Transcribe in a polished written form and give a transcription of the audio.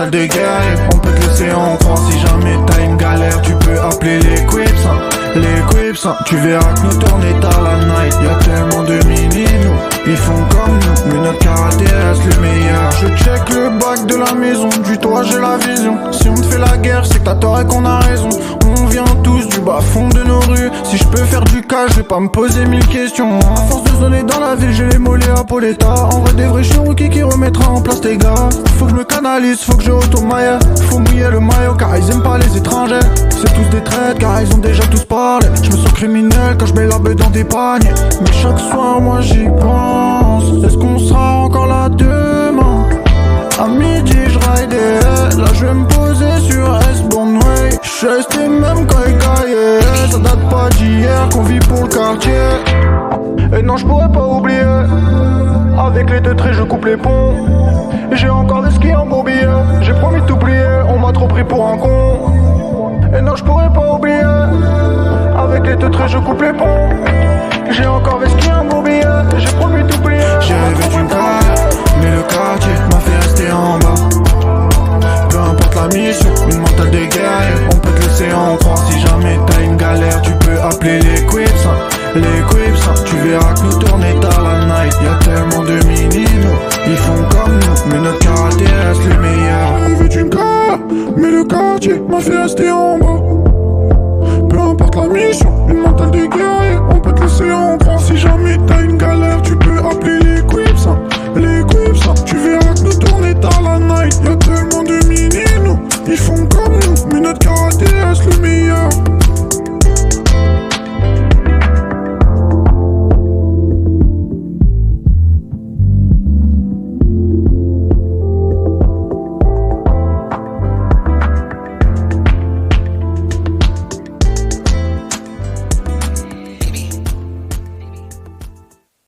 mental de guerrier. On peut te laisser en croire si jamais t'as une galère. Tu peux appeler les quips, hein. Les quips, hein. Tu verras que nous tourner tard la night. Y'a tellement de mini-nous, ils font comme nous, mais notre karaté reste le meilleur. Je check le bac de la maison, du toit j'ai la vision. Si on te fait la guerre, c'est que t'as tort et qu'on a raison. On vient tous du bas fond de nos rues. Si je peux faire du cash, je vais pas me poser 1000 questions. À force de zoner dans la ville, j'ai les mollets à Pauletta. En vrai des vrais, je suis un rookie qui remettra en place tes gars. Faut que je me canalise, faut que je retourne maillot. Faut mouiller le maillot car ils aiment pas les étrangers. C'est tous des traites car ils ont déjà tous parlé. Je me sens criminel quand je mets la beuh dans des paniers. Mais chaque soir moi j'y pense. Est-ce qu'on sera encore là demain? À midi je ride, là je vais me poser sur S-Born Way. Je suis resté même quand il caillait. Ça date pas d'hier qu'on vit pour le quartier. Et non je pourrais pas oublier. Avec les deux traits je coupe les ponts. Et j'ai encore des skis en bourbier. J'ai promis de t'oublier, on m'a trop pris pour un con. Et non je pourrais pas oublier. Avec les deux traits je coupe les ponts. J'ai encore des skis en bourbier. J'ai promis de t'oublier. J'ai rêvé d'une carrière, mais le quartier m'a fait rester en bas. Peu importe la mission, une mentale de guerrier. On peut te laisser en croire si jamais t'as une galère. Tu peux appeler les quips, hein. Les quips, hein. Tu verras que nous tourner tard la night. Y'a tellement de mini-nous, ils font comme nous, mais notre karaté reste le meilleur. Rêvé d'une carrière, mais le quartier m'a fait rester